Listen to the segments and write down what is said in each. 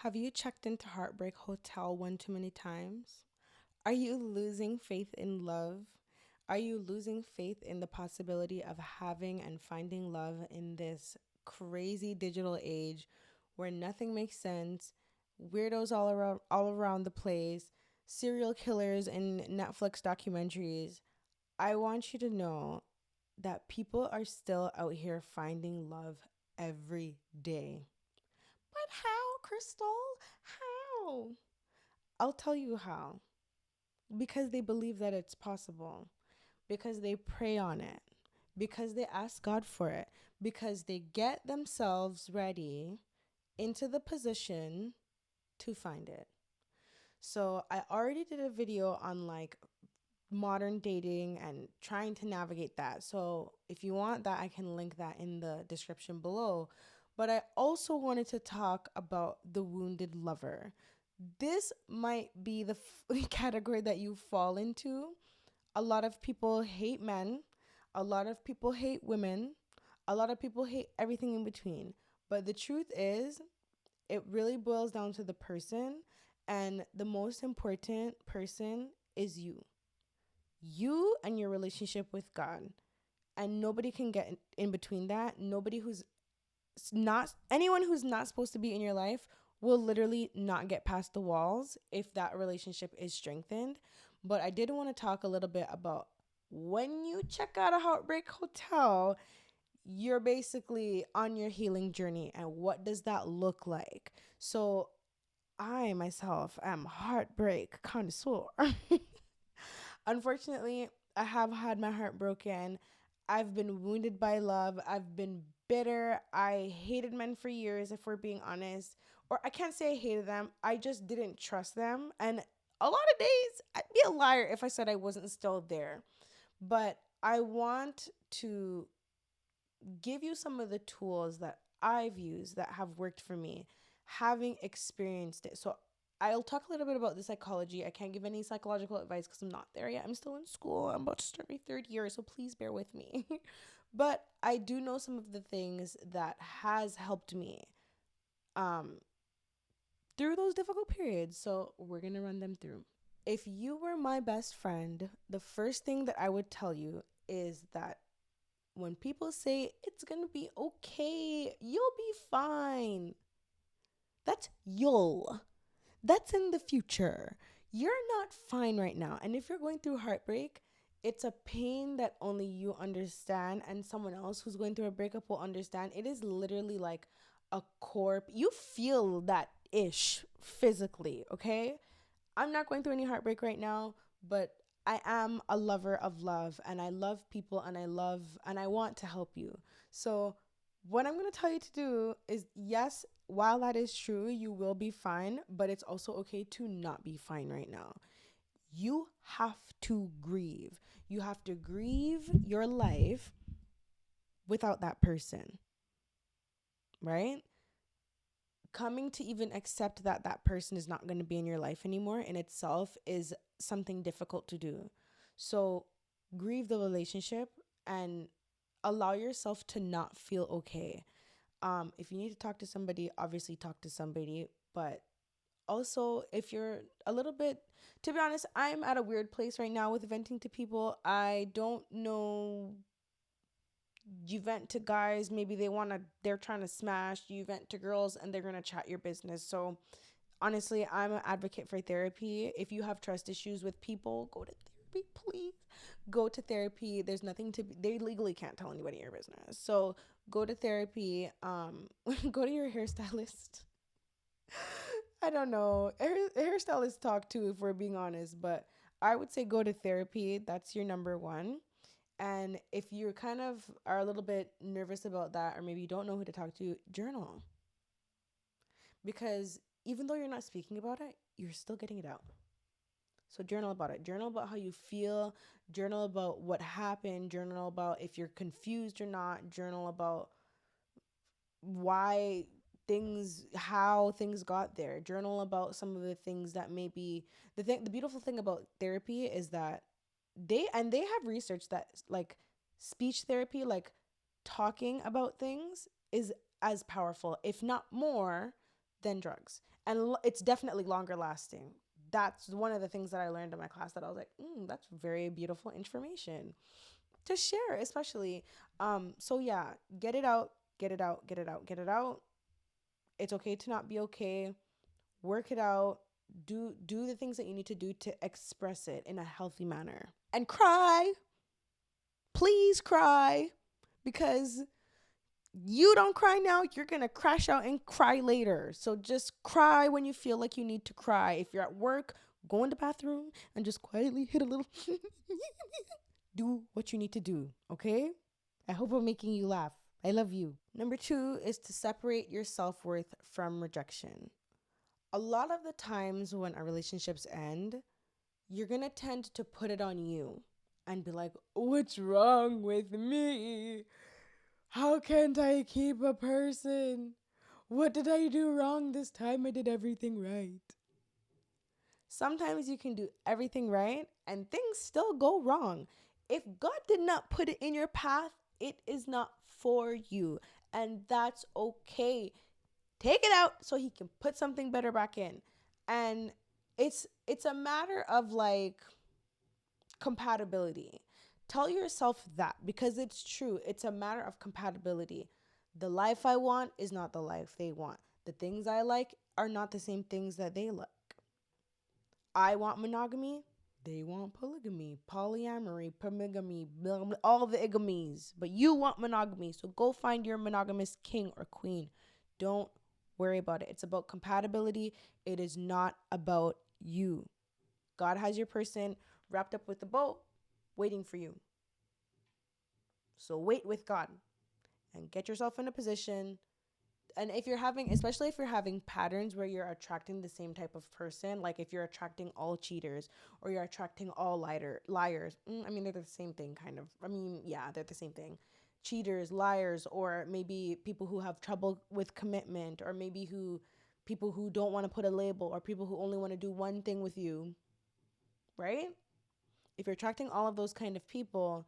Have you checked into Heartbreak Hotel one too many times? Are you losing faith in love? Are you losing faith in the possibility of having and finding love in this crazy digital age where nothing makes sense, weirdos all around the place, serial killers in Netflix documentaries? I want you to know that people are still out here finding love every day. But how, Crystal? How? I'll tell you how. Because they believe that it's possible. Because they pray on it. Because they ask God for it. Because they get themselves ready into the position to find it. So I already did a video on like modern dating and trying to navigate that. So if you want that, I can link that in the description below. But I also wanted to talk about the wounded lover. This might be the category that you fall into. A lot of people hate men, a lot of people hate women, a lot of people hate everything in between. But the truth is, it really boils down to the person, and the most important person is you. You and your relationship with God. And nobody can get in between that. Nobody who's not anyone who's not supposed to be in your life will literally not get past the walls if that relationship is strengthened. But I did want to talk a little bit about when you check out a heartbreak hotel, you're basically on your healing journey, and what does that look like? So I myself am heartbreak connoisseur. Unfortunately, I have had my heart broken. I've been wounded by love. I've been bitter. I hated men for years, if we're being honest. Or I can't say I hated them. I just didn't trust them. And a lot of days, I'd be a liar if I said I wasn't still there. But I want to give you some of the tools that I've used that have worked for me, having experienced it. So I'll talk a little bit about the psychology. I can't give any psychological advice because I'm not there yet. I'm still in school. I'm about to start my third year, so please bear with me. But I do know some of the things that has helped me um, through those difficult periods. So we're gonna run them through. If you were my best friend, the first thing that I would tell you is that when people say it's gonna be okay, you'll be fine. That's you'll. That's in the future. You're not fine right now. And if you're going through heartbreak, it's a pain that only you understand, and someone else who's going through a breakup will understand. It is literally like a corp. You feel that ish physically, okay? I'm not going through any heartbreak right now, but I am a lover of love, and I love people, and I want to help you. So what I'm going to tell you to do is, yes, while that is true, you will be fine, but it's also okay to not be fine right now. You have to grieve. You have to grieve your life without that person, right? Coming to even accept that that person is not going to be in your life anymore in itself is something difficult to do. So grieve the relationship and allow yourself to not feel okay. If you need to talk to somebody, obviously talk to somebody, but also if you're a little bit, to be honest, I'm at a weird place right now with venting to people. I don't know, you vent to guys, maybe they're trying to smash. You vent to girls and they're gonna chat your business. So honestly, I'm an advocate for therapy. If you have trust issues with people, go to therapy, please. Go to therapy. There's nothing to be, they legally can't tell anybody your business. So go to therapy. Go to your hairstylist. I don't know. Hairstylists talk too, if we're being honest, but I would say go to therapy. That's your number one. And if you kind of are a little bit nervous about that, or maybe you don't know who to talk to, journal. Because even though you're not speaking about it, you're still getting it out. So journal about it. Journal about how you feel. Journal about what happened. Journal about if you're confused or not. Journal about why how things got there. Journal about some of the things that maybe the beautiful thing about therapy is that they have research that like speech therapy, like talking about things, is as powerful, if not more, than drugs. And it's definitely longer lasting. That's one of the things that I learned in my class that I was like, that's very beautiful information to share, especially. So yeah, get it out, get it out, get it out, get it out. It's okay to not be okay. Work it out. Do the things that you need to do to express it in a healthy manner. And cry. Please cry. Because you don't cry now, you're going to crash out and cry later. So just cry when you feel like you need to cry. If you're at work, go in the bathroom and just quietly hit a little. Do what you need to do, okay? I hope I'm making you laugh. I love you. Number 2 is to separate your self-worth from rejection. A lot of the times when our relationships end, you're going to tend to put it on you and be like, what's wrong with me? How can't I keep a person? What did I do wrong this time? I did everything right. Sometimes you can do everything right and things still go wrong. If God did not put it in your path, it is not for you. And that's okay. Take it out so he can put something better back in. And it's a matter of like compatibility. Tell yourself that, because it's true. It's a matter of compatibility. The life I want is not the life they want. The things I like are not the same things that they like. I want monogamy. They want polygamy, polyamory, polygamy, blah, blah, all the igamies. But you want monogamy. So go find your monogamous king or queen. Don't worry about it. It's about compatibility. It is not about you. God has your person wrapped up with the bow, waiting for you. So wait with God and get yourself in a position. And if you're having, especially if you're having patterns where you're attracting the same type of person, like if you're attracting all cheaters or you're attracting all liars, they're the same thing kind of. Yeah, they're the same thing. Cheaters, liars, or maybe people who have trouble with commitment, or maybe people who don't want to put a label, or people who only want to do one thing with you, right? If you're attracting all of those kind of people,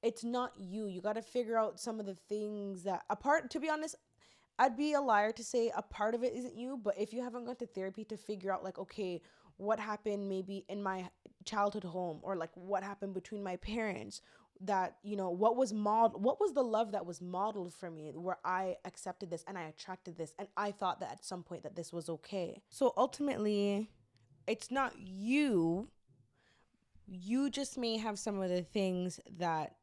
it's not you. You got to figure out some of the things that, to be honest, I'd be a liar to say a part of it isn't you, but if you haven't gone to therapy to figure out like, okay, what happened maybe in my childhood home, or like what happened between my parents, that, what was the love that was modeled for me where I accepted this and I attracted this and I thought that at some point that this was okay. So ultimately, it's not you. You just may have some of the things that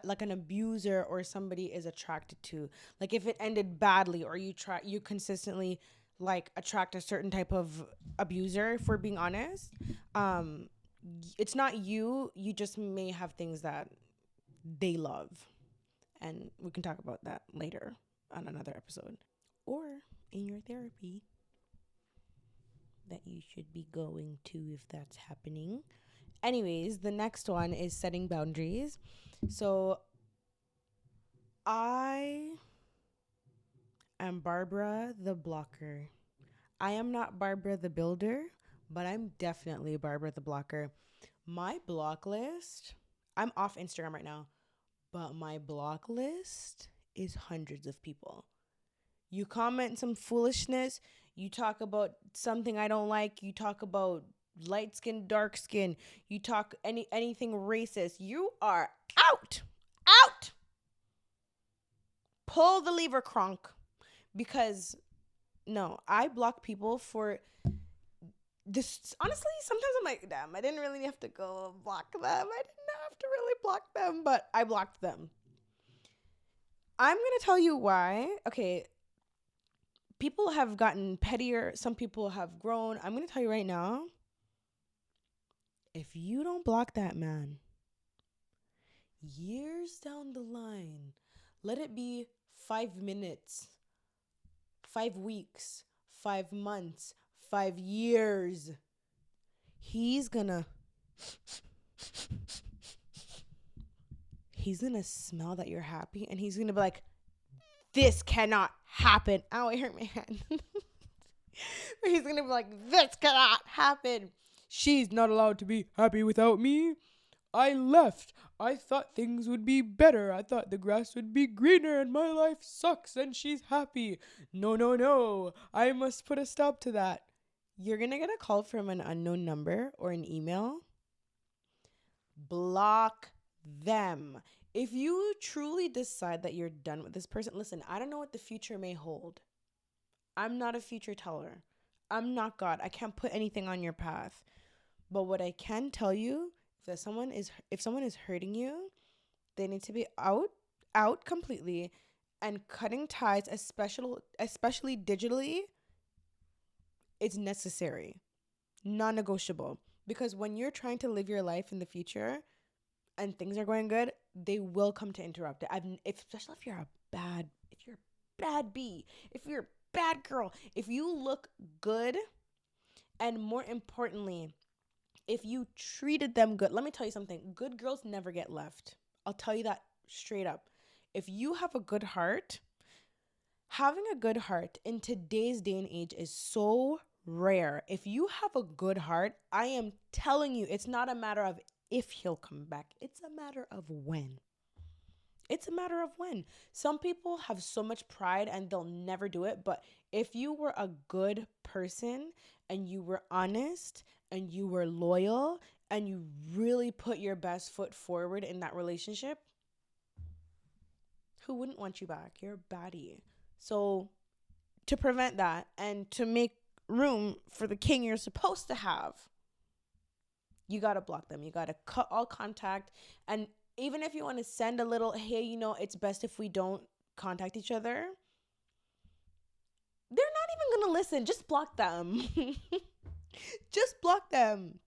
like an abuser or somebody is attracted to. Like if it ended badly, or you consistently like attract a certain type of abuser, if we're being honest, it's not you. You just may have things that they love, and we can talk about that later on another episode, or in your therapy that you should be going to if that's happening. Anyways, the next one is setting boundaries. So I am Barbara the blocker. I am not Barbara the builder, but I'm definitely Barbara the blocker. My block list, I'm off Instagram right now, but my block list is hundreds of people. You comment some foolishness, you talk about something I don't like, you talk about light skin, dark skin, you talk anything racist, you are out. Pull the lever, Kronk. Because no, I block people for this. Honestly, sometimes I'm like, damn, I didn't really have to go block them. I didn't have to really block them, but I blocked them. I'm gonna tell you why. Okay, people have gotten pettier. Some people have grown. I'm gonna tell you right now. If you don't block that man, years down the line, let it be 5 minutes, 5 weeks, 5 months, 5 years, he's gonna smell that you're happy, and he's gonna be like, this cannot happen. Ow, I hurt my hand. He's gonna be like, this cannot happen. She's not allowed to be happy without me. I left. I thought things would be better. I thought the grass would be greener and my life sucks and she's happy. No, no, no. I must put a stop to that. You're going to get a call from an unknown number or an email. Block them. If you truly decide that you're done with this person, listen, I don't know what the future may hold. I'm not a future teller. I'm not God. I can't put anything on your path. But what I can tell you, if someone is hurting you, they need to be out completely, and cutting ties, especially digitally, it's necessary, non-negotiable. Because when you're trying to live your life in the future and things are going good, they will come to interrupt it. Especially if you're a bad bee, if you're a bad girl, if you look good, and more importantly, if you treated them good. Let me tell you something. Good girls never get left. I'll tell you that straight up. If you have a good heart, having a good heart in today's day and age is so rare. If you have a good heart, I am telling you, it's not a matter of if he'll come back. It's a matter of when. It's a matter of when. Some people have so much pride and they'll never do it. But if you were a good person and you were honest and you were loyal and you really put your best foot forward in that relationship, who wouldn't want you back? You're a baddie. So to prevent that and to make room for the king you're supposed to have, you got to block them. You got to cut all contact. And even if you want to send a little, hey, it's best if we don't contact each other, they're not even going to listen. Just block them. Just block them.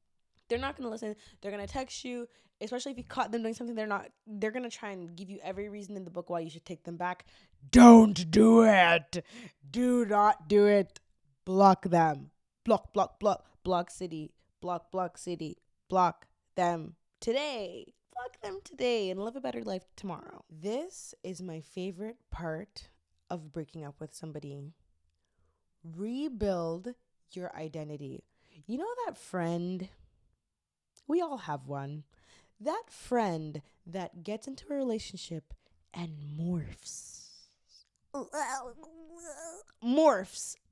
They're not going to listen. They're going to text you, especially if you caught them doing something they're going to try and give you every reason in the book why you should take them back. Don't do it. Do not do it. Block them. Block, block, block. Block city. Block city. Block them today. Block them today and live a better life tomorrow. This is my favorite part of breaking up with somebody. Rebuild your identity. You know that friend? We all have one. That friend that gets into a relationship and morphs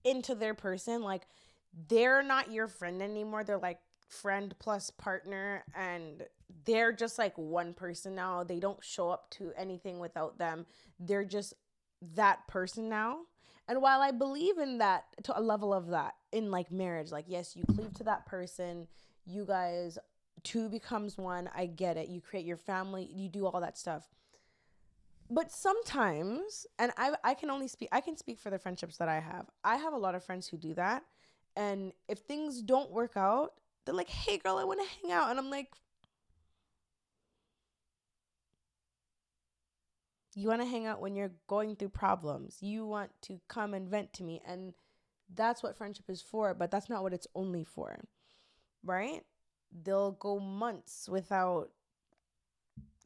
into their person. Like, they're not your friend anymore. They're like friend plus partner, and they're just like one person now. They don't show up to anything without them. They're just that person now. And while I believe in that, to a level of that in like marriage, like, yes, you cleave to that person, you guys, two becomes one. I get it. You create your family, you do all that stuff. But sometimes, and I can speak for the friendships that I have. I have a lot of friends who do that. And if things don't work out, they're like, hey girl, I want to hang out. And I'm like, you want to hang out when you're going through problems. You want to come and vent to me. And that's what friendship is for, but that's not what it's only for, right? They'll go months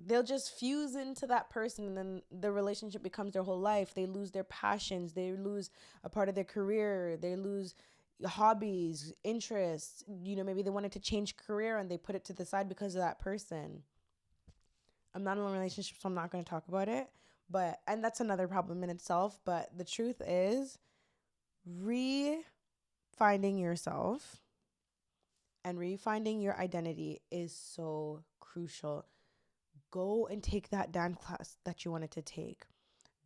they'll just fuse into that person, and then the relationship becomes their whole life. They lose their passions. They lose a part of their career. They lose hobbies, interests. Maybe they wanted to change career and they put it to the side because of that person. I'm not in a relationship, so I'm not going to talk about it. And that's another problem in itself. But the truth is, finding yourself and refinding your identity is so crucial. Go and take that dance class that you wanted to take.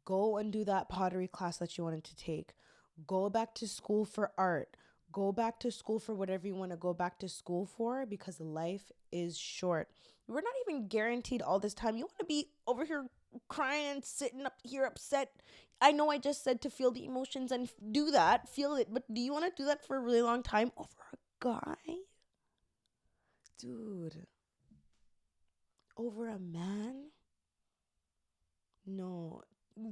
Go and do that pottery class that you wanted to take. Go back to school for art. Go back to school for whatever you want to go back to school for, because life is short. We're not even guaranteed all this time. You want to be over here crying and sitting up here upset. I know I just said to feel the emotions and do that, feel it, but do you want to do that for a really long time over a guy? Dude. Over a man? No.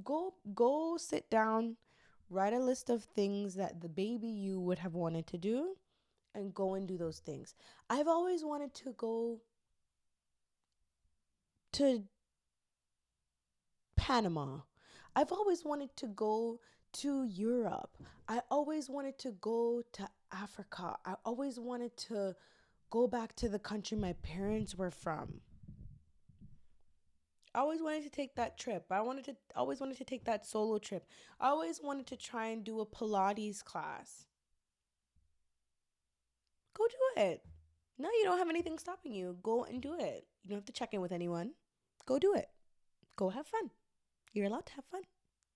Go sit down, write a list of things that the baby you would have wanted to do, and go and do those things. I've always wanted to go to Panama. I've always wanted to go to Europe. I always wanted to go to Africa. I always wanted to go back to the country my parents were from. I always wanted to take that trip. Always wanted to take that solo trip. I always wanted to try and do a Pilates class. Go do it. No, you don't have anything stopping you. Go and do it. You don't have to check in with anyone. Go do it. Go have fun. You're allowed to have fun.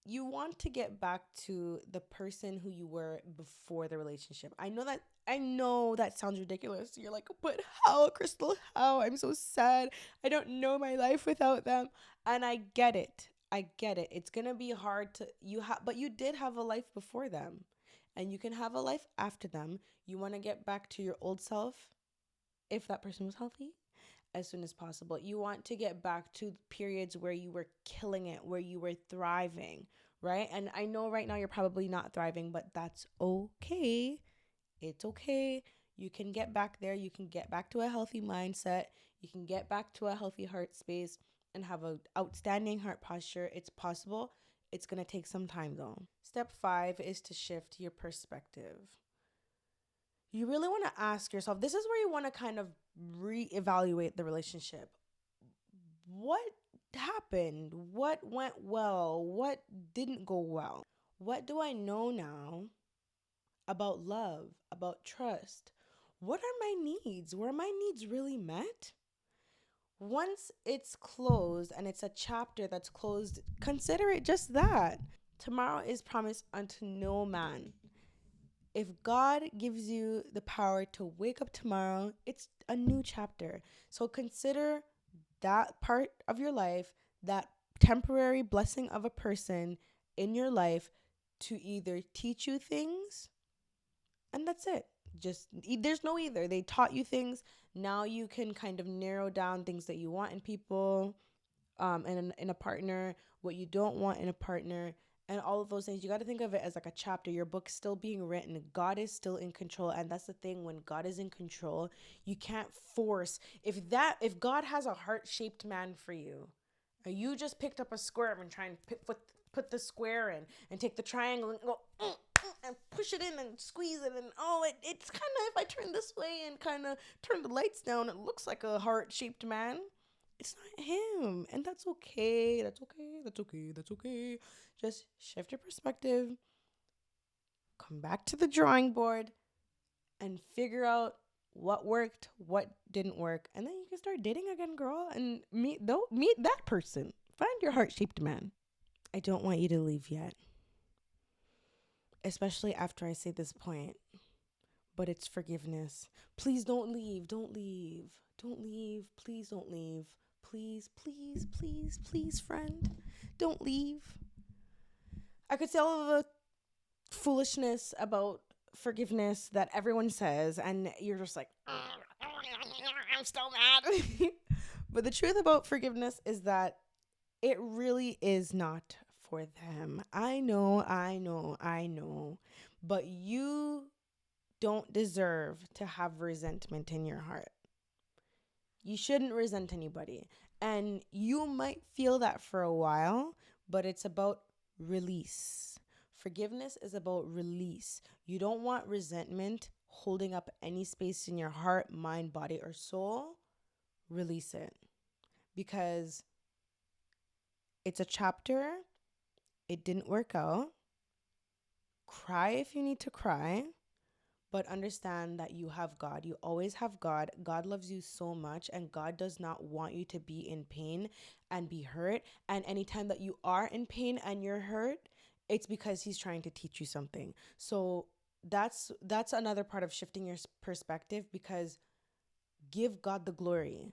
You want to get back to the person who you were before the relationship. I know that sounds ridiculous. You're like, but how, Crystal? How? I'm so sad. I don't know my life without them. And I get it. I get it. It's gonna be hard to but you did have a life before them. And you can have a life after them. You want to get back to your old self if that person was healthy as soon as possible. You want to get back to periods where you were killing it, where you were thriving, right? And I know right now you're probably not thriving, but that's okay. It's okay. You can get back there. You can get back to a healthy mindset. You can get back to a healthy heart space and have an outstanding heart posture. It's possible. It's going to take some time though. Step 5 is to shift your perspective. You really want to ask yourself, this is where you want to kind of reevaluate the relationship. What happened? What went well? What didn't go well? What do I know now about love, about trust? What are my needs? Were my needs really met? Once it's closed and it's a chapter that's closed, consider it just that. Tomorrow is promised unto no man. If God gives you the power to wake up tomorrow, it's a new chapter. So consider that part of your life, that temporary blessing of a person in your life to either teach you things, and that's it. Just there's no either. They taught you things. Now you can kind of narrow down things that you want in people, in a partner, what you don't want in a partner, and all of those things. You got to think of it as like a chapter. Your book's still being written. God is still in control, and that's the thing. When God is in control, you can't force. If God has a heart-shaped man for you, or you just picked up a square and try and put the square in, and take the triangle and go and push it in and squeeze it, and it's kind of, if I turn this way and kind of turn the lights down, it looks like a heart-shaped man. It's not him, and that's okay. That's okay. That's okay. That's okay. Just shift your perspective, come back to the drawing board, and figure out what worked, what didn't work, and then you can start dating again, girl, and meet that person. Find your heart-shaped man. I don't want you to leave yet, especially after I say this point, but it's forgiveness. Please don't leave. Don't leave. Don't leave. Please don't leave. Please, please, please, please, friend, don't leave. I could say all of the foolishness about forgiveness that everyone says, and you're just like, I'm still mad. But the truth about forgiveness is that it really is not for them. I know. But you don't deserve to have resentment in your heart. You shouldn't resent anybody. And you might feel that for a while, but it's about release. Forgiveness is about release. You don't want resentment holding up any space in your heart, mind, body, or soul. Release it. Because it's a chapter. It didn't work out. Cry if you need to cry. But understand that you have God. You always have God. God loves you so much, and God does not want you to be in pain and be hurt. And anytime that you are in pain and you're hurt, it's because he's trying to teach you something. So that's another part of shifting your perspective, because give God the glory.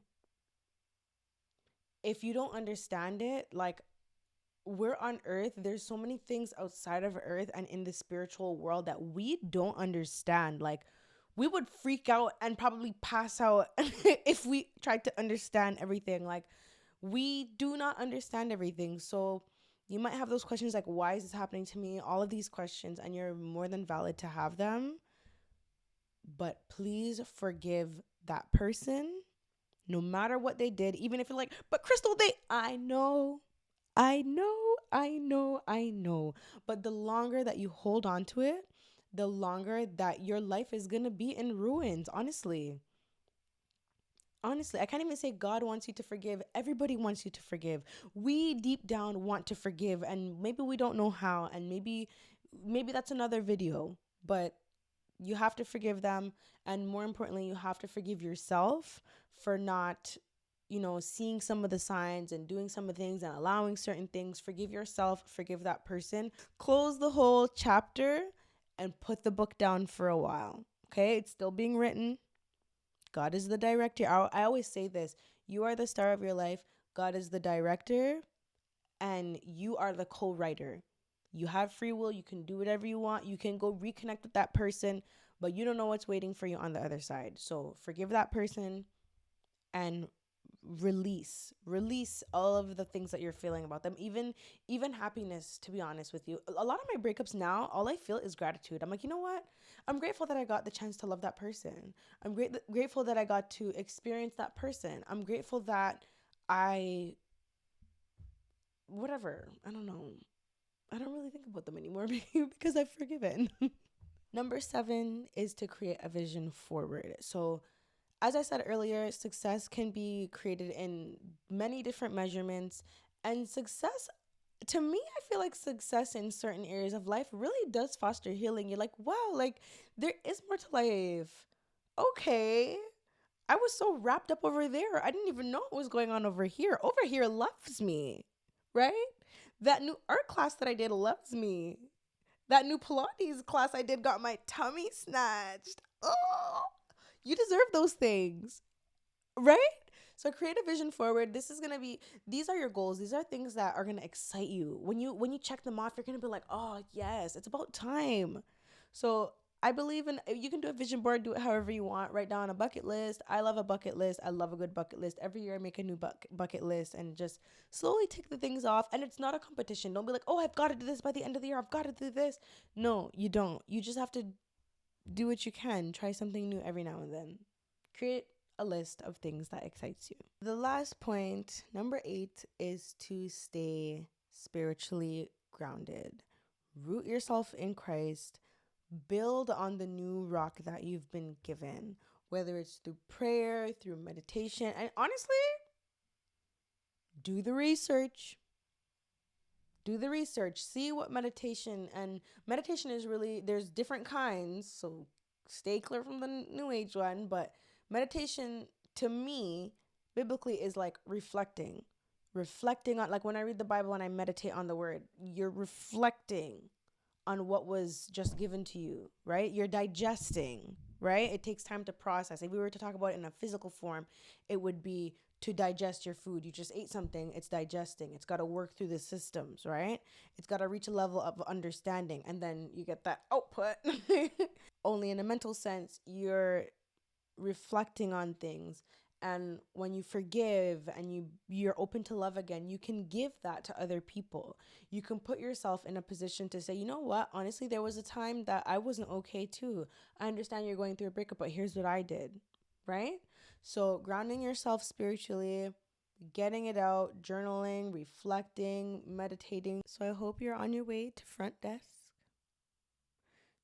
If you don't understand it, like, we're on earth, there's so many things outside of earth and in the spiritual world that we don't understand. Like, we would freak out and probably pass out if we tried to understand everything. Like, we do not understand everything. So you might have those questions like, why is this happening to me? All of these questions, and you're more than valid to have them. But please forgive that person, no matter what they did. Even if you're like, but Crystal, I know. But the longer that you hold on to it, the longer that your life is going to be in ruins, honestly. honestly, I can't even say God wants you to forgive. Everybody wants you to forgive. We deep down want to forgive, and maybe we don't know how, and maybe that's another video. But you have to forgive them, and more importantly, you have to forgive yourself for not, seeing some of the signs and doing some of the things and allowing certain things. Forgive yourself, forgive that person. Close the whole chapter and put the book down for a while. Okay? It's still being written. God is the director. I always say this: you are the star of your life, God is the director, and you are the co writer. You have free will. You can do whatever you want. You can go reconnect with that person, but you don't know what's waiting for you on the other side. So forgive that person and release all of the things that you're feeling about them, even happiness. To be honest with you, a lot of my breakups now, all I feel is gratitude. I'm like, you know what, I'm grateful that I got the chance to love that person. I'm grateful that I got to experience that person. I'm grateful that I whatever, I don't know, I don't really think about them anymore because I've forgiven. Number 7 is to create a vision forward. So as I said earlier, success can be created in many different measurements. And success, to me, I feel like success in certain areas of life really does foster healing. You're like, wow, like there is more to life. Okay. I was so wrapped up over there. I didn't even know what was going on over here. Over here loves me, right? That new art class that I did loves me. That new Pilates class I did got my tummy snatched. Oh, you deserve those things, right? So create a vision forward. These are your goals. These are things that are gonna excite you. When you check them off, you're gonna be like, oh yes, it's about time. So I believe in, you can do a vision board, do it however you want. Write down a bucket list. I love a bucket list. I love a good bucket list. Every year I make a new bucket list and just slowly tick the things off. And it's not a competition. Don't be like, oh, I've got to do this by the end of the year. I've got to do this. No, you don't. You just have to do what you can. Try something new every now and then. Create a list of things that excites you. The last point, number 8, is to stay spiritually grounded. Root yourself in Christ. Build on the new rock that you've been given, whether it's through prayer, through meditation, and honestly, do the research. Do the research. See what meditation is really, there's different kinds, so stay clear from the new age one, but meditation to me biblically is like reflecting on, like when I read the Bible and I meditate on the word, you're reflecting on what was just given to you, right? You're digesting, right? It takes time to process. If we were to talk about it in a physical form, it would be to digest your food. You just ate something, it's digesting. It's got to work through the systems, right? It's got to reach a level of understanding, and then you get that output. Only in a mental sense, you're reflecting on things, and when you forgive and you're open to love again, you can give that to other people. You can put yourself in a position to say, you know what, honestly, there was a time that I wasn't okay too. I understand you're going through a breakup, but here's what I did, right? So grounding yourself spiritually, getting it out, journaling, reflecting, meditating. So I hope you're on your way to front desk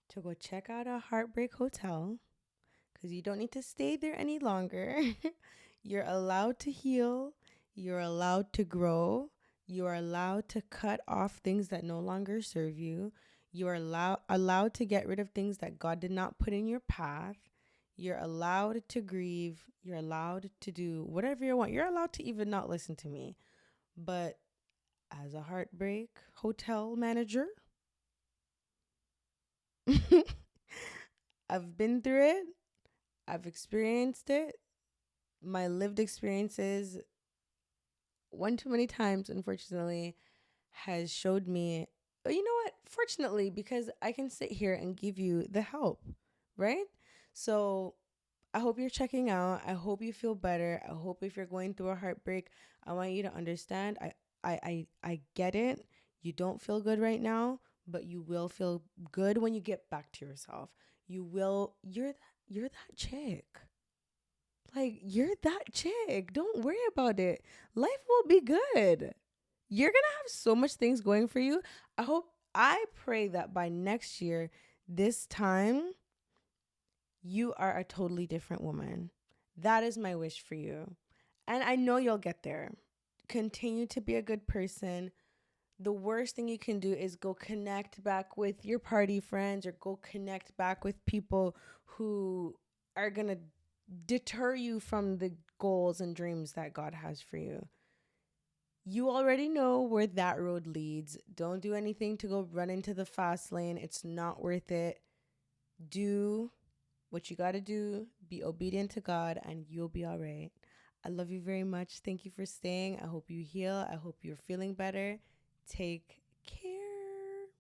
to go check out a Heartbreak Hotel, because you don't need to stay there any longer. You're allowed to heal. You're allowed to grow. You are allowed to cut off things that no longer serve you. You are allowed to get rid of things that God did not put in your path. You're allowed to grieve. You're allowed to do whatever you want. You're allowed to even not listen to me. But as a Heartbreak Hotel manager, I've been through it. I've experienced it. My lived experiences, one too many times, unfortunately, has showed me, you know what? Fortunately, because I can sit here and give you the help, right? So I hope you're checking out. I hope you feel better. I hope if you're going through a heartbreak, I want you to understand. I get it. You don't feel good right now, but you will feel good when you get back to yourself. You will. You're that chick. Like, you're that chick. Don't worry about it. Life will be good. You're going to have so much things going for you. I pray that by next year, this time, you are a totally different woman. That is my wish for you. And I know you'll get there. Continue to be a good person. The worst thing you can do is go connect back with your party friends or go connect back with people who are going to deter you from the goals and dreams that God has for you. You already know where that road leads. Don't do anything to go run into the fast lane. It's not worth it. Do what you got to do. Be obedient to God and you'll be all right. I love you very much. Thank you for staying. I hope you heal. I hope you're feeling better. Take care.